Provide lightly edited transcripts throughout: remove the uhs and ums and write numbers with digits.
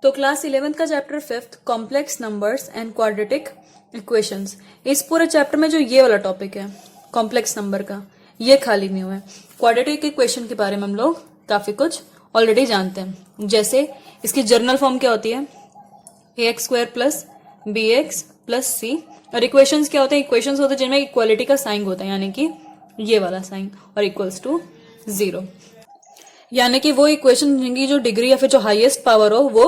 तो class 11th का chapter 5th complex numbers and quadratic equations, इस पूरे चैप्टर में जो ये वाला टॉपिक है कॉम्प्लेक्स नंबर का, ये खाली नहीं हुआ है। क्वाड्रेटिक इक्वेशन के बारे में हम लोग काफी कुछ ऑलरेडी जानते हैं। जैसे इसकी जर्नल फॉर्म क्या होती है, ax square plus B X plus C. और इक्वेशंस क्या होते हैं, इक्वेशंस होते हैं जिनमें इक्वालिटी का साइन होता है, यानी कि ये वाला साइन, और इक्वल्स टू 0, यानी कि वो इक्वेशन जिनकी जो डिग्री या फिर जो हाईएस्ट पावर हो वो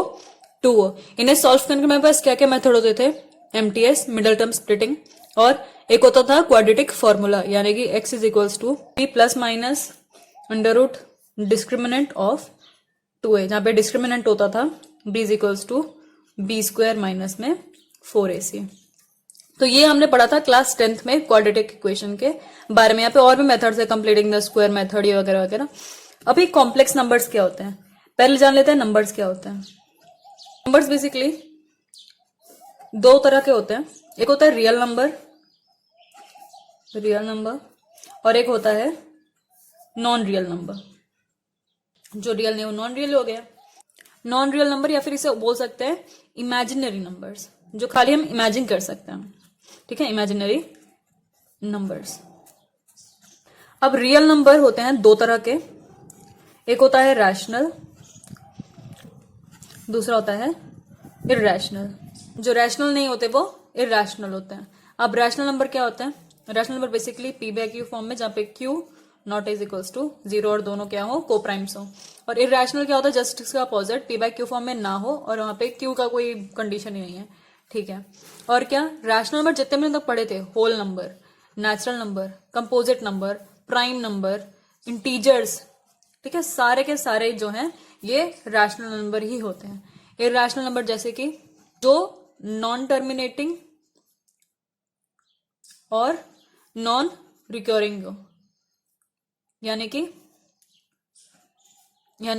2 हो। इन्हें सॉल्व करने के मेरे पास क्या क्या मेथड होते थे, एमटीएस, मिडल टर्म स्प्लिटिंग, और एक होता था क्वाड्रेटिक फॉर्मूला, यानी कि x is equals to b plus minus under root discriminant of 2a, जहां पे डिस्क्रिमिनेंट होता था b is equals to b square minus में 4ac। तो ये हमने पढ़ा था क्लास 10th में क्वाड्रेटिक इक्वेशन के बारे में। यहाँ पे और भी मेथड्स है, कंप्लीटिंग द स्क्वायर मेथड, ये वगैरह वगैरह। अभी कॉम्प्लेक्स नंबर्स क्या होते हैं, पहले जान लेते हैं नंबर्स क्या होते हैं। नंबर्स बेसिकली दो तरह के होते हैं, एक होता है रियल नंबर, और एक होता है नॉन रियल नंबर। जो रियल नहीं वो नॉन रियल हो गया। नॉन रियल नंबर, या फिर इसे बोल सकते हैं इमेजिनरी नंबर्स, जो खाली हम इमेजिन कर सकते हैं, ठीक है, इमेजिनरी नंबर्स। अब रियल नंबर होते हैं दो तरह के, एक होता है रैशनल, दूसरा होता है इरैशनल। जो रैशनल नहीं होते वो इरैशनल होते हैं। अब रैशनल नंबर क्या होता है, rational number basically p by q form में, जहां पे q not is equals to 0 और दोनों क्या हो, को प्राइम्स हो। और इरैशनल क्या होता है, जस्ट इसका opposite, p by q form में ना हो और वहां पे क्यू का कोई कंडीशन ही नहीं है, ठीक है। और क्या, रैशनल नंबर जितने मैंने तक पढ़े थे, whole number, natural number, composite number, prime number, integers, ठीक है, सारे के सारे जो हैं ये रैशनल नंबर ही होते हैं। इरैशनल नंबर जैसे कि जो नॉन टर्मिनेटिंग और नॉन रिकरिंग हो, यानी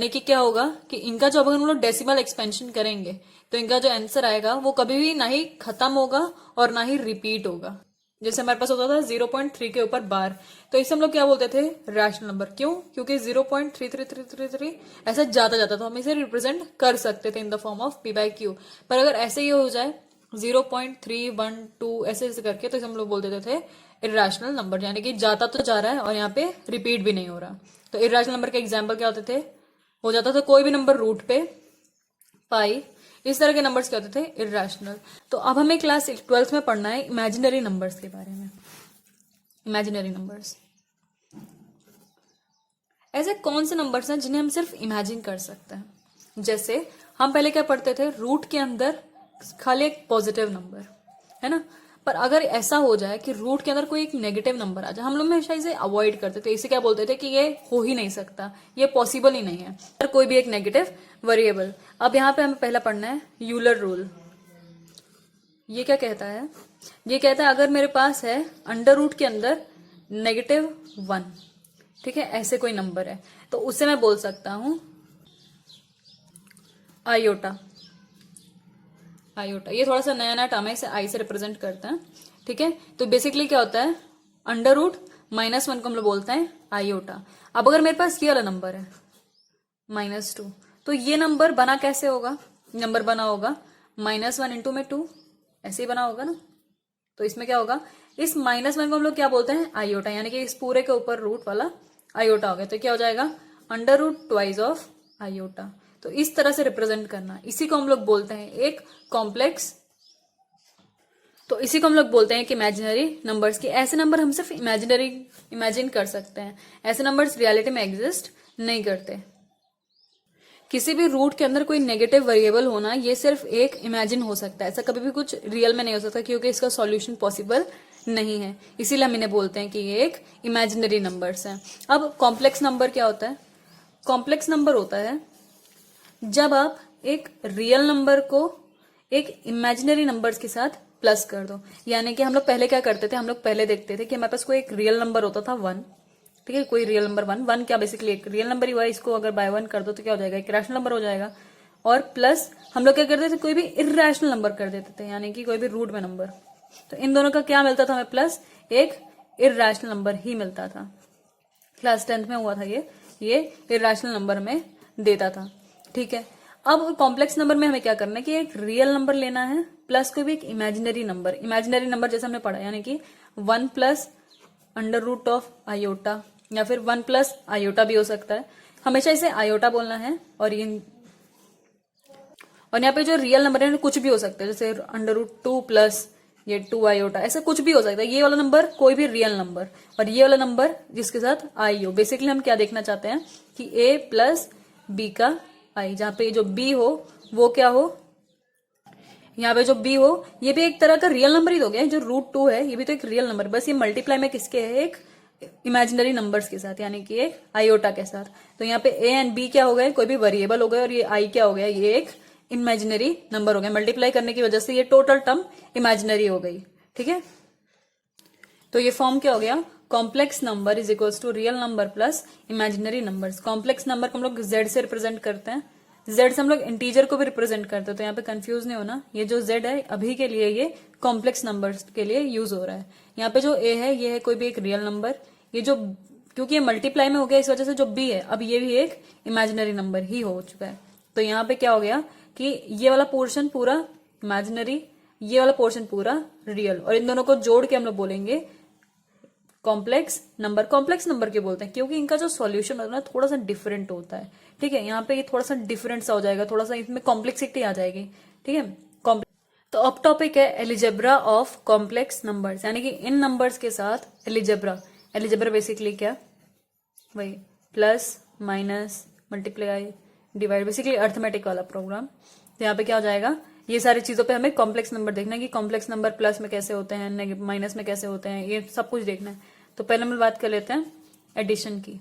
कि क्या होगा कि इनका जो, अगर हम लोग डेसिमल एक्सपेंशन करेंगे तो इनका जो आंसर आएगा वो कभी भी ना ही खत्म होगा और ना ही रिपीट होगा। जैसे हमारे पास होता था 0.3 के ऊपर बार, तो इसे हम लोग क्या बोलते थे, रैशनल नंबर। क्यों? क्योंकि 0.3333 ऐसा जाता जाता, तो हम इसे रिप्रेजेंट कर सकते थे in the form of p by q. पर अगर ऐसे ही हो जाए 0.312 ऐसे ऐसे करके, तो इसे हम लोग बोल देते थे इरैशनल नंबर, यानी कि जाता तो जा रहा है और यहाँ पे रिपीट भी नहीं हो रहा। तो इरैशनल नंबर के एग्जाम्पल क्या होते थे, हो जाता था कोई भी नंबर रूट पे, पाई, इस तरह के नंबर्स क्या होते थे, इरैशनल। तो अब हमें क्लास 12th में पढ़ना है इमेजिनरी नंबर्स के बारे में। इमेजिनरी नंबर्स ऐसे कौन से नंबर्स हैं जिन्हें हम सिर्फ इमेजिन कर सकते हैं। जैसे हम पहले क्या पढ़ते थे, रूट के अंदर खाली एक पॉजिटिव नंबर है ना, पर अगर ऐसा हो जाए कि रूट के अंदर कोई एक नेगेटिव नंबर आ जाए, हम लोग हमेशा इसे अवॉइड करते थे, इसे क्या बोलते थे कि ये हो ही नहीं सकता, ये पॉसिबल ही नहीं है, पर कोई भी एक नेगेटिव वेरिएबल। अब यहाँ पे हमें पहला पढ़ना है यूलर रूल। ये क्या कहता है, ये कहता है अगर मेरे पास है अंडर रूट के अंदर -1, ठीक है, ऐसे कोई नंबर है, तो उसे मैं बोल सकता हूं आयोटा। ये थोड़ा सा नया नया टर्म है, इसे आई से रिप्रेजेंट करते हैं, ठीक है। तो बेसिकली क्या होता है, अंडर रूट -1 को हम लोग बोलते हैं आयोटा। अब अगर मेरे पास ये वाला नंबर है -2, तो ये नंबर बना कैसे होगा, नंबर बना होगा -1 इंटू में 2, ऐसे ही बना होगा ना। तो इसमें क्या होगा, इस -1 को हम लोग क्या बोलते हैं, आयोटा, यानी कि इस पूरे के ऊपर रूट वाला आयोटा हो गया। तो क्या हो जाएगा, under root twice of iota. तो इस तरह से रिप्रेजेंट करना, इसी को हम लोग बोलते हैं एक कॉम्प्लेक्स। तो इसी को हम लोग बोलते हैं कि इमेजिनरी नंबर्स की। ऐसे नंबर हम सिर्फ इमेजिन कर सकते हैं, ऐसे नंबर्स रियलिटी में एग्जिस्ट नहीं करते। किसी भी रूट के अंदर कोई नेगेटिव वेरिएबल होना, ये सिर्फ एक इमेजिन हो सकता है, ऐसा कभी भी कुछ रियल में नहीं हो सकता, क्योंकि इसका सॉल्यूशन पॉसिबल नहीं है। इसीलिए हम इन्हें बोलते हैं कि ये एक इमेजिनरी नंबर्स हैं। अब कॉम्प्लेक्स नंबर क्या होता है, कॉम्प्लेक्स नंबर होता है जब आप एक रियल नंबर को एक इमेजिनरी नंबर्स के साथ प्लस कर दो। यानी कि हम लोग पहले क्या करते थे, हम लोग पहले देखते थे कि हमारे पास कोई एक रियल नंबर होता था 1, ठीक है, कोई रियल नंबर 1 क्या बेसिकली एक रियल नंबर ही हुआ है, इसको अगर बाय 1 कर दो तो क्या हो जाएगा, एक रैशनल नंबर हो जाएगा। और प्लस हम लोग क्या करते थे, कोई भी इरैशनल नंबर कर देते थे, यानी कि कोई भी रूट में नंबर। तो इन दोनों का क्या मिलता था हमें, प्लस एक इरैशनल नंबर ही मिलता था। क्लास 10th में हुआ था ये इरैशनल नंबर में देता था, ठीक है। अब कॉम्प्लेक्स नंबर में हमें क्या करना है कि एक रियल नंबर लेना है प्लस कोई भी एक इमेजिनरी नंबर। इमेजिनरी नंबर जैसे हमने पढ़ा, यानी कि 1 plus under root of iota, या फिर 1 प्लस आयोटा भी हो सकता है। हमेशा इसे आयोटा बोलना है। और यहाँ पे जो रियल नंबर है कुछ भी हो सकता है, जैसे अंडर रूट 2 प्लस ये 2 आयोटा, ऐसा कुछ भी हो सकता है। ये वाला नंबर कोई भी रियल नंबर, और ये वाला नंबर जिसके साथ आई हो। बेसिकली हम क्या देखना चाहते हैं कि a प्लस बी का आई, जहां पे जो b हो वो क्या हो, यहाँ पे जो b हो ये भी एक तरह का रियल नंबर ही हो गया। जो रूट 2 है ये भी तो एक रियल नंबर, बस ये मल्टीप्लाई में किसके है, एक इमेजिनरी नंबर्स के साथ, यानी कि एक आयोटा के साथ। तो यहाँ पे a एंड b क्या हो गए, कोई भी वेरिएबल हो गए, और ये i क्या हो गया, ये एक इमेजिनरी नंबर हो गया। मल्टीप्लाई करने की वजह से ये टोटल टर्म इमेजिनरी हो गई। ठीक है, तो ये फॉर्म क्या हो गया, complex number is equals to real number plus imaginary numbers. Complex number को हम लोग जेड से रिप्रेजेंट करते हैं, जेड से हम लोग इंटीजर को भी रिप्रेजेंट करते हैं। तो यहाँ पे कंफ्यूज नहीं होना, ये जो जेड है अभी के लिए ये कॉम्प्लेक्स नंबर्स के लिए यूज हो रहा है। यहाँ पे जो ए है ये है कोई भी एक रियल नंबर, ये जो क्योंकि ये मल्टीप्लाई में हो गया इस वजह से जो बी है अब ये भी एक इमेजिनरी नंबर ही हो चुका है। तो यहाँ पे क्या हो गया कि ये वाला पोर्शन पूरा इमेजिनरी, ये वाला पोर्शन पूरा रियल, और इन दोनों को जोड़ के हम लोग बोलेंगे कॉम्प्लेक्स नंबर। कॉम्प्लेक्स नंबर क्यों बोलते हैं, क्योंकि इनका जो सॉल्यूशन होता है थोड़ा सा डिफरेंट होता है। ठीक है, यहाँ पे ये थोड़ा सा डिफरेंट सा हो जाएगा, थोड़ा सा इसमें कॉम्प्लेक्सिटी आ जाएगी। ठीक है, तो अब टॉपिक है एलिजेब्रा ऑफ कॉम्प्लेक्स नंबर्स, यानी कि इन नंबर्स के साथ एलिजेब्रा। एलिजेब्रा बेसिकली क्या, वही plus minus multiply divide, basically arithmetic वाला प्रोग्राम। तो यहाँ पे क्या हो जाएगा, ये सारी चीजों पे हमें कॉम्प्लेक्स नंबर देखना है कि कॉम्प्लेक्स नंबर प्लस में कैसे होते हैं, माइनस में कैसे होते हैं, ये सब कुछ देखना है। तो पहले हम बात कर लेते हैं एडिशन की।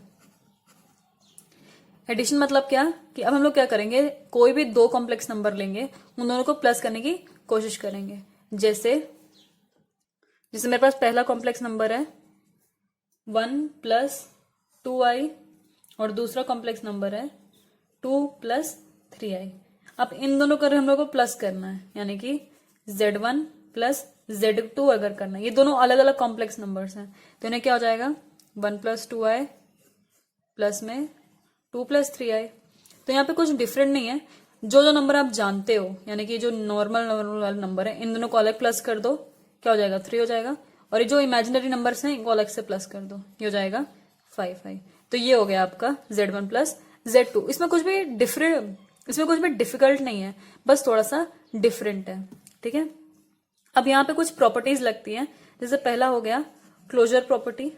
एडिशन मतलब क्या कि अब हम लोग क्या करेंगे, कोई भी दो कॉम्प्लेक्स नंबर लेंगे, उन दोनों को प्लस करने की कोशिश करेंगे। जैसे मेरे पास पहला कॉम्प्लेक्स नंबर है 1 प्लस 2i, और दूसरा कॉम्प्लेक्स नंबर है 2 प्लस 3i। अब इन दोनों को हम लोग को प्लस करना है, यानी कि z1 प्लस z2 अगर करना है। ये दोनों अलग अलग कॉम्प्लेक्स नंबर्स हैं, तो इन्हें क्या हो जाएगा 1 प्लस 2i प्लस में 2 प्लस 3i। तो यहाँ पे कुछ डिफरेंट नहीं है, जो नंबर आप जानते हो, यानी कि जो नॉर्मल वाले नंबर है इन दोनों को अलग प्लस कर दो, क्या हो जाएगा 3 हो जाएगा, और ये जो इमेजिनरी नंबर्स हैं इनको अलग से प्लस कर दो, ये हो जाएगा 5i। तो ये हो गया आपका z1 प्लस z2। इसमें कुछ भी डिफिकल्ट नहीं है, बस थोड़ा सा डिफरेंट है। ठीक है, अब यहाँ पे कुछ प्रॉपर्टीज लगती हैं, जैसे पहला हो गया क्लोजर प्रॉपर्टी।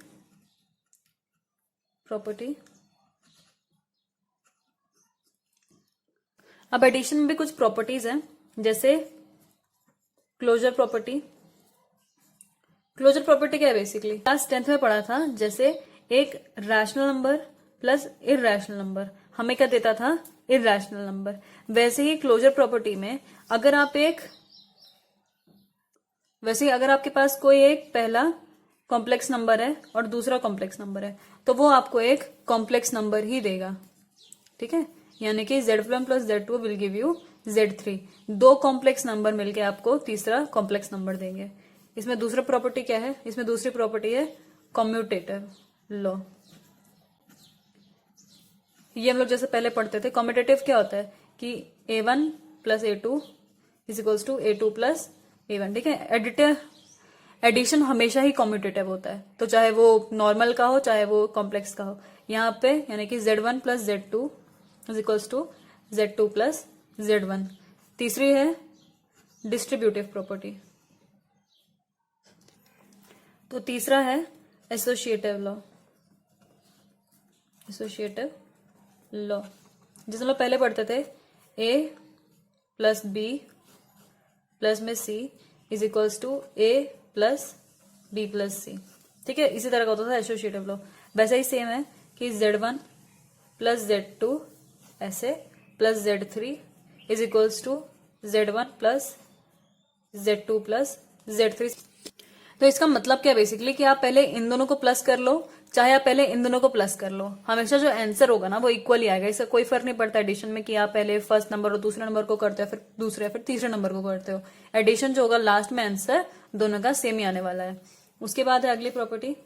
अब एडिशन में भी कुछ प्रॉपर्टीज हैं, जैसे क्लोजर प्रॉपर्टी। क्लोजर प्रॉपर्टी क्या है, बेसिकली क्लास 10th में पढ़ा था, जैसे एक rational number plus irrational number हमें क्या देता था, इररैशनल नंबर। वैसे ही क्लोजर प्रॉपर्टी में अगर आपके पास कोई एक पहला कॉम्प्लेक्स नंबर है और दूसरा कॉम्प्लेक्स नंबर है, तो वो आपको एक कॉम्प्लेक्स नंबर ही देगा। ठीक है, यानी कि z1 plus z2 will give you z3। दो कॉम्प्लेक्स नंबर मिलके आपको तीसरा कॉम्प्लेक्स नंबर देंगे। इसमें दूसरा प्रॉपर्टी क्या है, इसमें दूसरी प्रॉपर्टी है कॉम्यूटेटिव लॉ। ये हम लोग जैसे पहले पढ़ते थे, कॉम्यूटेटिव क्या होता है कि a1 plus a2 is equals to a2 plus a1। ठीक है, एडिशन हमेशा ही कॉम्यूटेटिव होता है, तो चाहे वो नॉर्मल का हो चाहे वो कॉम्प्लेक्स का हो। यहाँ पे यानी कि z1 plus z2 is equals to z2 plus z1। तीसरी है डिस्ट्रीब्यूटिव प्रॉपर्टी। तो तीसरा है एसोसिएटिव लॉ। जिसे हम लोग पहले पढ़ते थे, a प्लस बी प्लस में c is equals to a plus b plus c। ठीक है, इसी तरह का होता था एसोसिएटिव लॉ। वैसे ही सेम है कि z1 प्लस z2 ऐसे plus z3 is equals to z1 plus z2 plus z3। तो इसका मतलब क्या है बेसिकली कि आप पहले इन दोनों को प्लस कर लो, चाहे आप पहले इन दोनों को प्लस कर लो, हमेशा जो आंसर होगा ना वो इक्वल ही आएगा। इसका कोई फर्क नहीं पड़ता एडिशन में कि आप पहले फर्स्ट नंबर और दूसरे नंबर को करते हो, फिर दूसरे फिर तीसरे नंबर को करते हो। एडिशन जो होगा लास्ट में आंसर दोनों का सेम ही आने वाला है। उसके बाद है अगली प्रॉपर्टी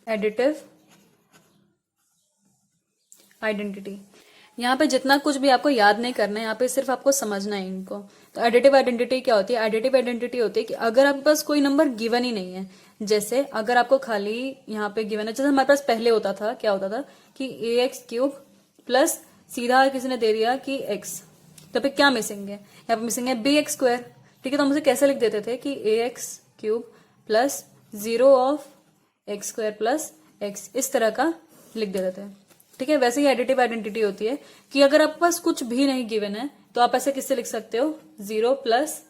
एडिटिव आइडेंटिटी। यहाँ पे जितना कुछ भी आपको याद नहीं करना है, यहाँ पे सिर्फ आपको समझना है इनको। तो एडिटिव आइडेंटिटी क्या होती है? एडिटिव आइडेंटिटी होती है कि अगर आपके पास कोई नंबर गिवन ही नहीं है, जैसे अगर आपको खाली यहाँ पे गिवन है, जैसे हमारे पास पहले होता था, क्या होता था कि ax³ प्लस सीधा किसी ने दे दिया कि x, तो पे क्या मिसिंग है? यहाँ पे मिसिंग है bx²। ठीक है, तो हम उसे कैसे लिख देते थे कि ax³ plus 0 of x² plus x, इस तरह का लिख देते थे। ठीक है, वैसे ही एडिटिव आइडेंटिटी होती है कि अगर आपके पास कुछ भी नहीं गिवन है तो आप ऐसे किससे लिख सकते हो? 0 प्लस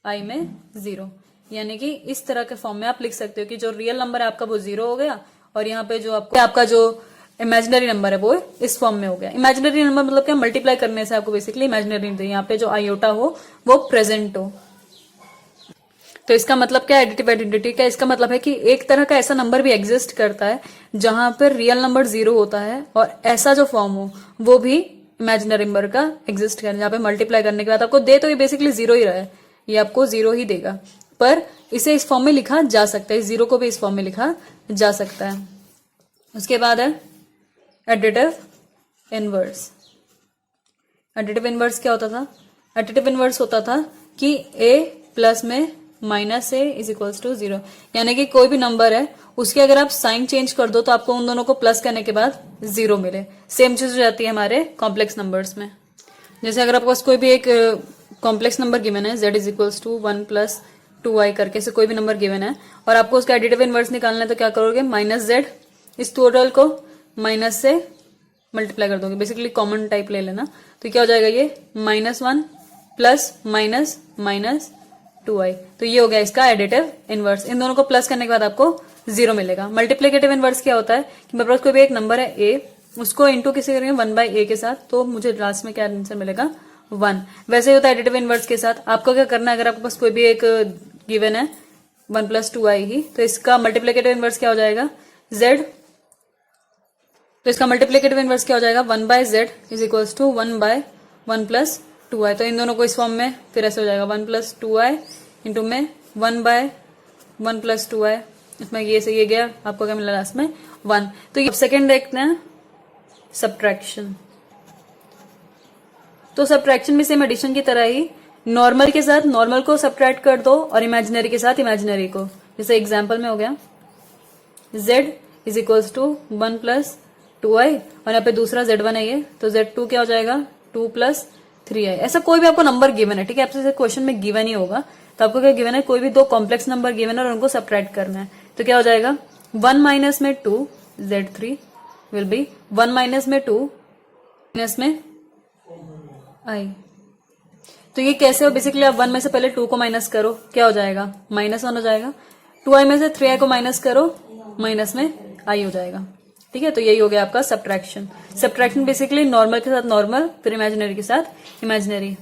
i में 0, यानी कि इस तरह के फॉर्म में आप लिख सकते हो कि जो रियल नंबर है आपका वो 0 हो गया, और यहाँ पे जो आपका जो इमेजिनरी नंबर है वो इस फॉर्म में हो गया। इमेजिनरी नंबर मतलब क्या? मल्टीप्लाई करने से आपको बेसिकली इमेजिनरी, यहाँ पे जो आयोटा हो वो प्रेजेंट हो। तो इसका मतलब क्या? एडिटिव आइडेंटिटी का इसका मतलब है कि एक तरह का ऐसा नंबर भी एग्जिस्ट करता है जहां पर रियल नंबर 0 होता है, और ऐसा जो फॉर्म हो वो भी इमेजिनरी नंबर का एग्जिस्ट करे, जहां पे मल्टीप्लाई करने के बाद आपको दे तो ये बेसिकली 0 ही रहा है, ये आपको 0 ही देगा, पर इसे इस फॉर्म में लिखा जा सकता है, 0 को भी इस फॉर्म में लिखा जा सकता है। उसके बाद है एडिटिव इनवर्स। एडिटिव इनवर्स क्या होता था? एडिटिव इनवर्स होता था कि a प्लस में minus a is equals to 0, यानी कि कोई भी नंबर है उसके अगर आप साइन चेंज कर दो तो आपको उन दोनों को प्लस करने के बाद 0 मिले। सेम चीज हो जाती है हमारे कॉम्प्लेक्स नंबर्स में। जैसे अगर आपके पास कोई भी एक कॉम्प्लेक्स नंबर गिवन है z is equals to 1 plus 2i करके से कोई भी नंबर गिवन है, और आपको उसका एडिटिव इनवर्स निकालना है, तो क्या करोगे? माइनस z, इस टोटल को माइनस से मल्टीप्लाई कर दोगे, बेसिकली कॉमन टाइप ले लेना, तो क्या हो जाएगा? ये -1 प्लस माइनस माइनस 2i, तो ये हो गया इसका एडिटिव इनवर्स। इन दोनों को प्लस करने के बाद आपको 0 मिलेगा। मल्टीप्लिकेटिव इनवर्स क्या होता है कि मेरे पास कोई भी एक नंबर है a, उसको इंटू किसी करेंगे 1/a के साथ, तो मुझे लास्ट में क्या आंसर मिलेगा? 1। वैसे ही होता है एडिटिव इनवर्स के साथ। आपको क्या करना है, अगर आपके पास कोई भी एक गिवन है 1 + 2i ही, तो इसका मल्टीप्लिकेटिव इनवर्स क्या हो जाएगा? z। तो इसका मल्टीप्लिकेटिव इनवर्स क्या हो जाएगा? 1/z is equals to 1/1 + 2i। तो इन दोनों को इस फॉर्म में फिर ऐसे हो जाएगा 1 + 2i इंटू में 1/1 + 2i, इसमें ये से ये गया, आपको क्या मिला लास्ट में? 1। तो ये सेकेंड देखते हैं सब्ट्रैक्शन। तो सब्ट्रैक्शन भी सेम एडिशन की तरह ही नॉर्मल के साथ नॉर्मल को सब्ट्रैक्ट कर दो और इमेजिनरी के साथ इमेजिनरी को। जैसे एग्जाम्पल में हो गया z is equals to 1 + 2i, और यहाँ पे दूसरा z1 है ये, तो z2 क्या हो जाएगा? 2 + 3i। ऐसा कोई भी आपको नंबर गिवन है, ठीक है, आपसे क्वेश्चन में गिवन ही होगा, तो आपको क्या गिवन है? कोई भी दो कॉम्प्लेक्स नंबर गिवन है और उनको सब्ट्रैक्ट करना है, तो क्या हो जाएगा? 1 माइनस में 2 z3 विल बी 1 माइनस में 2 माइनस में i। तो ये कैसे हो? बेसिकली आप 1 में से पहले 2 को माइनस करो, क्या हो जाएगा? -1 हो जाएगा। 2i में से 3i को माइनस करो, माइनस में i हो जाएगा। ठीक है, तो यही हो गया आपका सब्ट्रैक्शन। सब्ट्रैक्शन बेसिकली नॉर्मल के साथ नॉर्मल, फिर इमेजिनरी के साथ इमेजिनरी,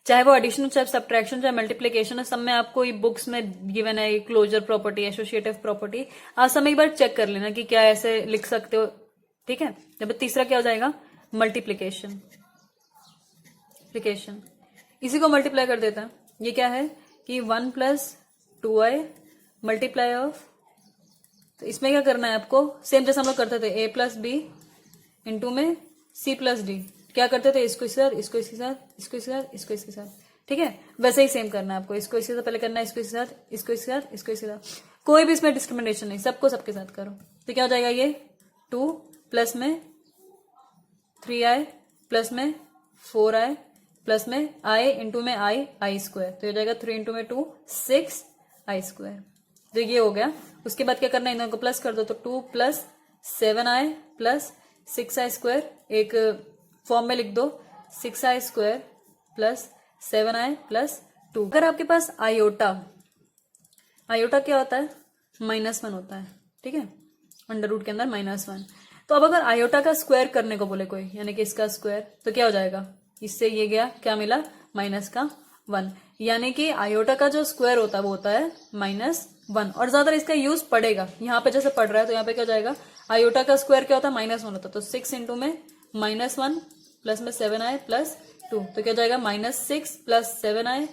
चाहे वो एडिशन हो, चाहे सब्ट्रैक्शन, चाहे मल्टीप्लिकेशन है, सब में आपको बुक्स में गिवन है क्लोजर प्रॉपर्टी, एसोसिएटिव प्रॉपर्टी, आप सब एक बार चेक कर लेना कि क्या ऐसे लिख सकते हो। ठीक है, जब तीसरा क्या हो जाएगा? मल्टीप्लिकेशन। इसी को मल्टीप्लाई कर देता है। ये क्या है कि 1 + 2i मल्टीप्लाई ऑफ, तो इसमें क्या करना है आपको? सेम जैसे हम लोग करते थे a + b इंटू में c + d, क्या करते थे? इसको इसके साथ, इसको इसके साथ, इसको इसके साथ, इसको इसके साथ। ठीक है, वैसे ही सेम करना है आपको, इसको इसके साथ पहले करना है, इसको इसके साथ, इसको इसके साथ, इसको इसके साथ, कोई भी इसमें डिस्क्रिमिनेशन नहीं, सबको सबके साथ करो। तो क्या हो जाएगा? ये 2 प्लस में 3i प्लस में 4i प्लस में i इंटू में i², तो हो जाएगा 3 इंटू में 2 6i²। तो ये हो गया। उसके बाद क्या करना है? इन दोनों को प्लस कर दो, तो 2 + 7i प्लस 6i², एक फॉर्म में लिख दो 6i² प्लस 7i प्लस 2। अगर आपके पास आयोटा क्या होता है? -1 होता है। ठीक है, अंडर रूट के अंदर -1। तो अब अगर आयोटा का स्क्वायर करने को बोले कोई, यानी कि इसका स्क्वायर, तो क्या हो जाएगा? इससे ये गया, क्या मिला? -1, यानी कि आयोटा का जो स्क्वायर होता है वो होता है -1, और ज्यादातर इसका यूज पड़ेगा। यहाँ पे जैसे पढ़ रहा है तो यहाँ पे क्या हो जाएगा? आयोटा का स्क्वायर क्या होता है? -1 होता है, तो 6 इंटू में -1 प्लस में 7i प्लस 2, तो क्या हो जाएगा? -6 प्लस 7i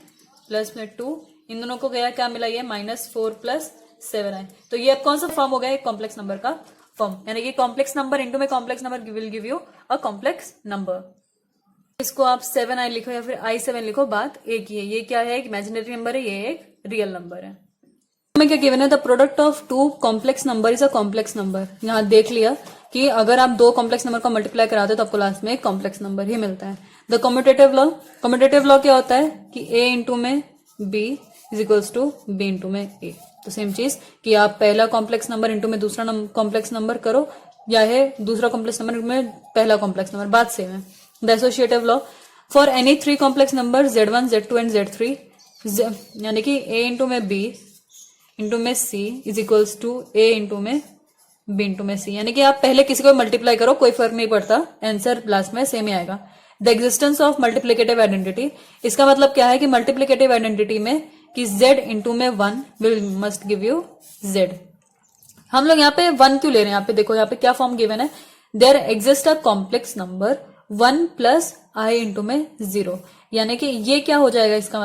प्लस में 2, इन दोनों को गया, क्या मिला? ये -4 प्लस 7i। तो ये अब कौन सा फॉर्म हो गया? एक कॉम्प्लेक्स नंबर का फॉर्म, यानी कि कॉम्प्लेक्स नंबर इनटू में complex number will give you a complex number. इसको आप 7i लिखो या फिर i7 लिखो, बात एक ही है। ये क्या है, एक इमेजिनरी नंबर है, ये एक रियल नंबर है। हमें क्या गिवन है, the product of two complex number is a complex number. यहाँ देख लिया कि अगर आप दो कॉम्प्लेक्स नंबर को मल्टीप्लाई कराते हो तो आपको लास्ट में एक कॉम्प्लेक्स नंबर ही मिलता है। The commutative law, commutative law क्या होता है कि a इंटू में b is equals to b into में a। तो सेम चीज कि आप पहला कॉम्प्लेक्स नंबर इंटू में दूसरा कॉम्प्लेक्स नंबर करो, या है दूसरा कॉम्प्लेक्स नंबर में पहला कॉम्प्लेक्स नंबर, बात सेम है। The associative law, for any three complex number z1 z2 and z3, यानी कि a इंटू में b इंटू में c is equals to a into में b इंटू में c, यानी कि आप पहले किसी को मल्टीप्लाई करो, कोई फर्क नहीं पड़ता, आंसर लास्ट में सेम ही आएगा। The existence of multiplicative identity, इसका मतलब क्या है कि मल्टीप्लिकेटिव आइडेंटिटी में कि z इंटू में 1 will must give you z। हम लोग यहाँ पे 1 क्यों ले रहे हैं, यहाँ पे देखो, यहाँ पे क्या फॉर्म गिवन है, there exist a complex number 1 plus i into में 0, यानी कि ये क्या हो जाएगा, इसका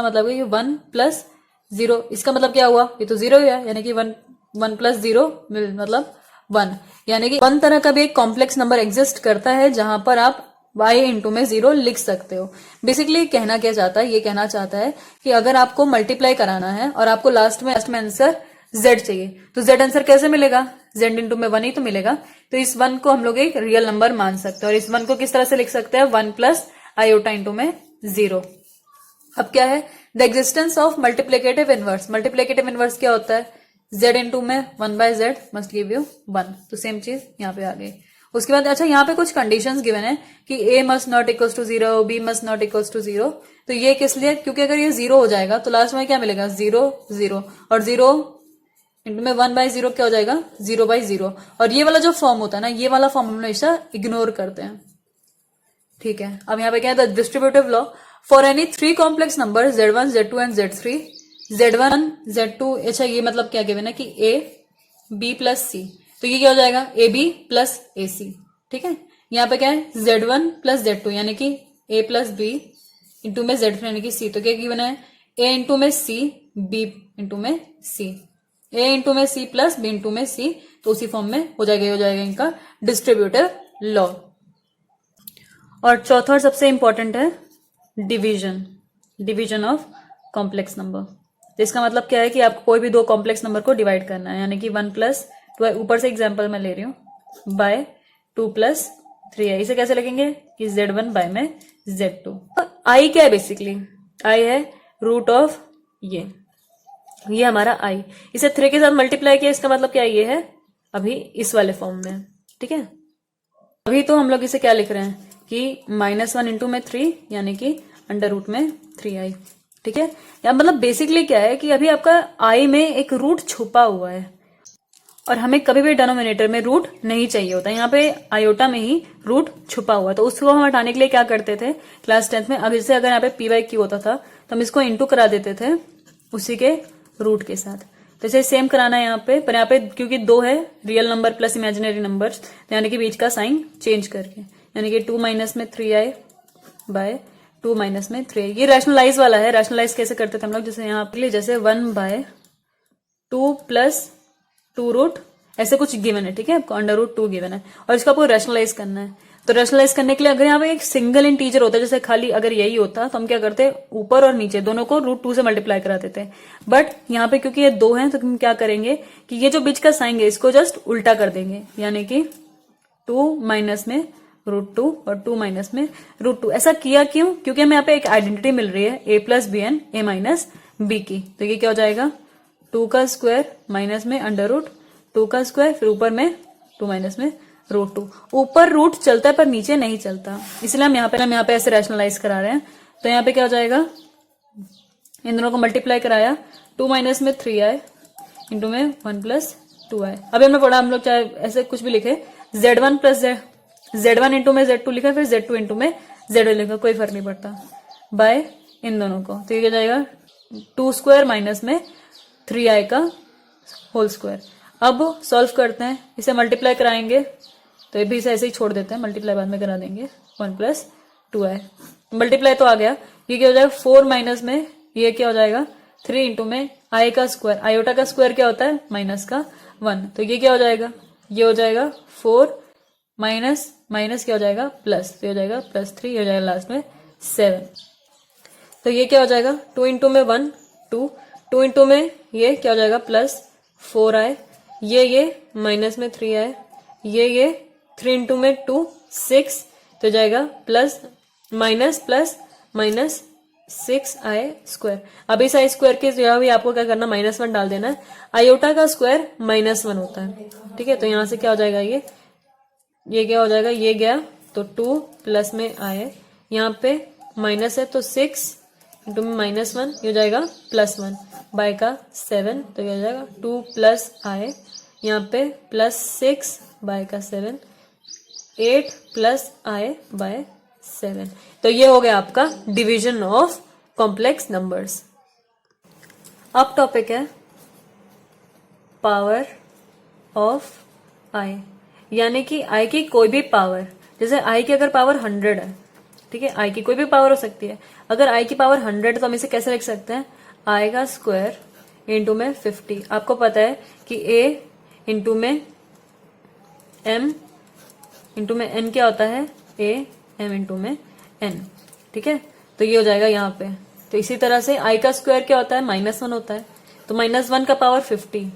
मतलब है कि 1 प्लस 0, इसका मतलब क्या हुआ, ये तो 0 ही है, यानी कि 1 प्लस 0 मतलब 1, यानी कि 1 तरह का भी एक कॉम्प्लेक्स नंबर एग्जिस्ट करता है जहां पर आप y इंटू में 0 लिख सकते हो। बेसिकली कहना क्या चाहता है, ये कहना चाहता है कि अगर आपको मल्टीप्लाई कराना है और आपको लास्ट में आंसर z चाहिए, तो z आंसर कैसे मिलेगा, z इंटू में 1 ही तो मिलेगा। तो इस 1 को हम लोग एक रियल नंबर मान सकते हैं, और इस 1 को किस तरह से लिख सकते हैं, 1 प्लस आयोटा इंटू में 0। अब क्या है, the existence of multiplicative inverse, multiplicative inverse क्या होता है, z इंटू में 1 by z must give you 1, तो सेम चीज यहाँ पे आ गई। उसके बाद अच्छा, यहाँ पे कुछ कंडीशंस गिवन है कि a must not equals to 0, b must not equals to 0, तो ये किस लिए, क्योंकि अगर ये 0 हो जाएगा तो लास्ट में क्या मिलेगा, 0 0, और 0 इंटू में 1 बाय 0 क्या हो जाएगा, 0 बाय 0, और ये वाला जो फॉर्म होता है ना, ये वाला फॉर्म हम हमेशा इग्नोर करते हैं, ठीक है। अब यहाँ पे क्या है, the distributive law, for any three complex number z1 z2 and z3, z1 z2, अच्छा ये मतलब क्या गिवन है कि a b प्लस c, तो ये क्या हो जाएगा, ए बी प्लस ए सी, ठीक है। यहाँ पे क्या है, z1 प्लस z2 यानी कि a प्लस बी इंटू में z3 यानी कि c, तो क्या गिवन है, a इंटू में c b इंटू में c, a इंटू में c प्लस b इंटू में c, तो उसी फॉर्म में हो जाएगा इनका डिस्ट्रीब्यूटिव लॉ। और चौथा और सबसे इंपॉर्टेंट है डिवीजन ऑफ कॉम्प्लेक्स नंबर। तो इसका मतलब क्या है कि आपको कोई भी दो कॉम्प्लेक्स नंबर को डिवाइड करना है, यानी कि 1 प्लस, तो ऊपर से एग्जांपल मैं ले रही हूं, बाय 2 प्लस 3i, इसे कैसे लिखेंगे कि z1 बाय में z2। i क्या है, बेसिकली i है रूट ऑफ ये हमारा i, इसे 3 के साथ मल्टीप्लाई किया, इसका मतलब क्या ये है अभी इस वाले फॉर्म में, ठीक है। अभी तो हम लोग इसे क्या लिख रहे हैं कि -1 इंटू में 3 यानी कि अंडर रूट में 3i, ठीक है। या मतलब बेसिकली क्या है कि अभी आपका i में एक रूट छुपा हुआ है, और हमें कभी भी डिनोमिनेटर में रूट नहीं चाहिए होता, यहाँ पे आयोटा में ही रूट छुपा हुआ है। तो उसको हम हटाने के लिए क्या करते थे क्लास 10th में, जैसे अगर यहाँ पे p/q होता था तो हम इसको इंटू करा देते थे उसी के रूट के साथ। तो इसे सेम कराना है यहाँ पे, पर यहाँ पे क्योंकि 2 है real number plus imaginary number, तो यानी कि बीच का साइन चेंज करके, यानी कि 2 माइनस में 3i बाय 2 माइनस में 3i। ये रैशनलाइज वाला है, रैशनलाइज कैसे करते थे हम लोग, जैसे यहाँ पे जैसे 1 बाय 2 प्लस 2 रूट ऐसे कुछ गिवन है, ठीक है, आपको अंडर रूट 2 गिवन है, और इसको आपको रैशनलाइज करना है। तो रैशनलाइज करने के लिए अगर यहाँ पे एक सिंगल इंटीजर होता है, जैसे खाली अगर यही होता तो हम क्या करते, ऊपर और नीचे दोनों को √2 से मल्टीप्लाई करा देते हैं। बट यहाँ पे क्योंकि ये 2 हैं तो हम क्या करेंगे कि ये जो बीच का साइन है इसको जस्ट उल्टा कर देंगे, यानी कि 2 माइनस में √2 और 2 माइनस में √2। ऐसा किया क्यों, क्योंकि हमें यहाँ पे एक आइडेंटिटी मिल रही है a plus b and a minus b की, तो ये क्या हो जाएगा 2 का स्क्वायर माइनस में अंडर रूट 2 का स्क्वायर, फिर ऊपर में 2 माइनस में √2। ऊपर रूट चलता है पर नीचे नहीं चलता, इसलिए हम यहाँ पे ऐसे रैशनलाइज करा रहे हैं। तो यहाँ पे क्या हो जाएगा, इन दोनों को मल्टीप्लाई कराया, 2 माइनस में 3i इंटू में 1 प्लस 2i। अभी हमने पढ़ा, हम लोग चाहे ऐसे कुछ भी लिखे, z1 प्लस z1 इंटू में z2 लिखा, फिर z2 इंटू में z1 लिखा, कोई फर्क नहीं पड़ता, बाय इन दोनों को, तो ये क्या जाएगा 2 स्क्वायर माइनस में 3i का होल स्क्वायर। अब सॉल्व करते हैं, इसे मल्टीप्लाई कराएंगे, तो ये भी इसे ऐसे ही छोड़ देते हैं, मल्टीप्लाई बाद में करा देंगे, 1 प्लस 2i। मल्टीप्लाई तो आ गया, ये क्या हो जाएगा 4 माइनस में ये क्या हो जाएगा 3 इंटू में i का स्क्वायर, आयोटा का स्क्वायर क्या होता है माइनस का 1, तो ये क्या हो जाएगा ये हो जाएगा 4 माइनस माइनस क्या हो जाएगा प्लस, तो ये हो जाएगा +3, ये हो जाएगा लास्ट में 7। तो ये क्या हो जाएगा 2 इंटू में 1 2, 2 इंटू में ये क्या हो जाएगा +4 आए, ये माइनस में 3 आए, ये 3 इंटू में 2 6, तो जाएगा प्लस माइनस प्लस माइनस 6 आए स्क्वायर। अब इस आई स्क्वायर के जगह भी आपको क्या करना, -1 डाल देना है। आयोटा का स्क्वायर -1 होता है, ठीक है। तो यहां से क्या हो जाएगा, ये क्या हो जाएगा, ये गया तो 2 प्लस में आए, यहाँ पे माइनस है तो 6 इंटू में -1, ये हो जाएगा +1 बाय का 7, तो ये हो जाएगा 2 प्लस आए, यहाँ पे +6 बाय का 7, 8 प्लस आए बाय 7। तो ये हो गया आपका डिवीजन ऑफ कॉम्प्लेक्स नंबर्स। अब टॉपिक है पावर ऑफ आई, यानी कि आई की कोई भी पावर, जैसे आई की अगर पावर 100 है, ठीक है, आई की कोई भी पावर हो सकती है। अगर आई की पावर 100 है तो हम इसे कैसे लिख सकते हैं, आई का स्क्वायर इंटू में 50। आपको पता है कि ए इंटू में एम इंटू में एन क्या होता है, ए एम इंटू में एन, ठीक है। तो ये हो जाएगा यहाँ पे। तो इसी तरह से आई का स्क्वायर क्या होता है, -1 होता है, तो -1 का पावर 50।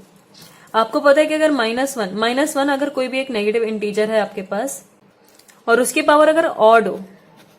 आपको पता है कि अगर -1 अगर कोई भी एक नेगेटिव इंटीजर है आपके पास और उसकी पावर अगर ऑड हो,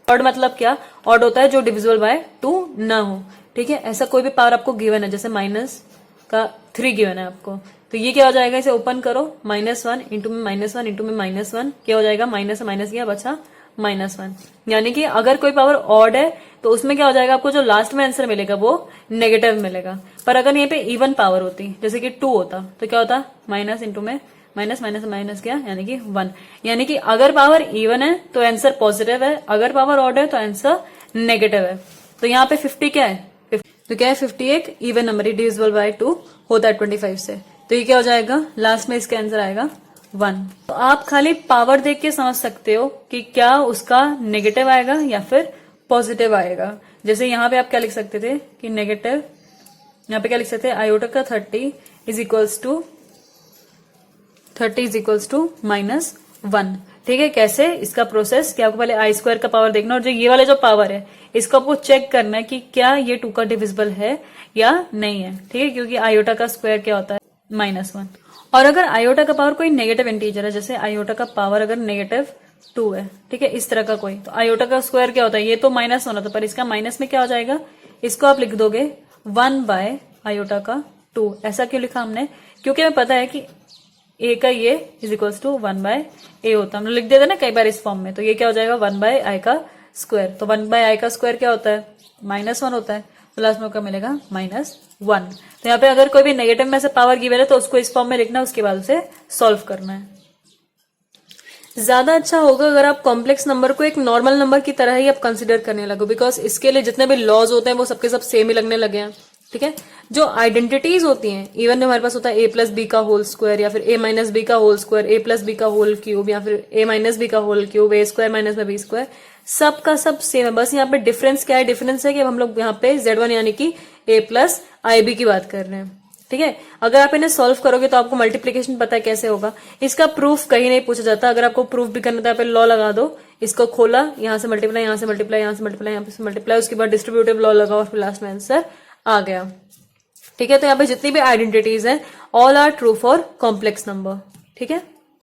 ऑड मतलब क्या, ऑड होता है जो डिविजिबल बाय 2 ना हो, ठीक है। ऐसा कोई भी पावर आपको गिवन है, जैसे -3 गिवन है आपको, तो ये क्या हो जाएगा, इसे ओपन करो, -1 इंटू में -1 इंटू में -1 क्या हो जाएगा, माइनस से माइनस गया बचा -1। यानी कि अगर कोई पावर ऑड है तो उसमें क्या हो जाएगा, आपको जो लास्ट में आंसर मिलेगा वो नेगेटिव मिलेगा। पर अगर यहाँ पे इवन पावर होती, जैसे कि 2 होता, तो क्या होता, माइनस इंटू में माइनस माइनस माइनस क्या, यानी कि 1। यानी कि अगर पावर इवन है तो आंसर पॉजिटिव है, अगर पावर ऑड है तो आंसर नेगेटिव है। तो यहाँ पे 50 क्या है, तो क्या है 50 एक इवन नंबर, डिविजिबल बाय 2 होता है 25 से। तो ये क्या हो जाएगा, लास्ट में इसका आंसर आएगा 1। तो आप खाली पावर देख के समझ सकते हो कि क्या उसका नेगेटिव आएगा या फिर पॉजिटिव आएगा। जैसे यहाँ पे आप क्या लिख सकते थे कि नेगेटिव, यहाँ पे क्या लिख सकते हैं, आयोटा का 30 इज इक्वल्स टू -1। ठीक है, कैसे इसका प्रोसेस, कि आपको पहले आई स्क्वायर का पावर देखना और जो ये वाला जो पावर है इसको आपको चेक करना है कि क्या ये 2 का डिविजिबल है या नहीं है, ठीक है, क्योंकि आयोटा का स्क्वायर क्या होता है, -1। और अगर आयोटा का पावर कोई नेगेटिव इंटीजर है, जैसे आयोटा का पावर अगर -2 है, ठीक है, इस तरह का कोई, तो आयोटा का स्क्वायर क्या होता है, ये तो माइनस होना था, पर इसका माइनस में क्या हो जाएगा, इसको आप लिख दोगे 1 आयोटा का 2। ऐसा क्यों लिखा हमने, क्योंकि हमें पता है कि ए का ये इज इक्वल्स टू 1/a होता है, हम लिख देते ना कई बार इस फॉर्म में। तो ये क्या हो जाएगा 1/i का स्क्वायर। तो 1/i का स्क्वायर क्या होता है, -1 होता है, तो लास्ट में क्या मिलेगा -1। तो यहाँ पे अगर कोई भी नेगेटिव में से पावर गिवन है तो उसको इस फॉर्म में लिखना है, उसके बाद उसे सॉल्व करना है। ज्यादा अच्छा होगा अगर आप कॉम्प्लेक्स नंबर को एक नॉर्मल नंबर की तरह ही आप कंसिडर करने लगो, बिकॉज इसके लिए जितने भी लॉज होते हैं वो सबके सब सेम ही लगने लगे हैं, ठीक है। जो आइडेंटिटीज होती हैं, इवन में हमारे पास होता है a+b का होल स्क्वायर, या फिर a-b का होल स्क्वायर, a+b का होल क्यूब, या फिर a-b का होल क्यूब, a² - b², सबका सब सेम है। बस यहाँ पे डिफरेंस क्या है, डिफरेंस है कि अब हम लोग यहाँ पे z1 यानी कि a+ib की बात कर रहे हैं, ठीक है। अगर आप इन्हें सॉल्व करोगे तो आपको मल्टीप्लीकेशन पता है कैसे होगा। इसका प्रूफ कहीं नहीं पूछा जाता, अगर आपको प्रूफ भी करना था, लॉ लगा दो, इसको खोला, यहाँ से मल्टीप्लाई, यहाँ से मल्टीप्लाई, यहाँ से मल्टीप्लाई, यहाँ से मल्टीप्लाई, उसके बाद डिस्ट्रीब्यूटिव लॉ लगाओ और फिर लास्ट में आंसर आ गया, ठीक है। तो यहाँ पे जितनी भी आइडेंटिटीज हैं all are true for complex number, ठीक है।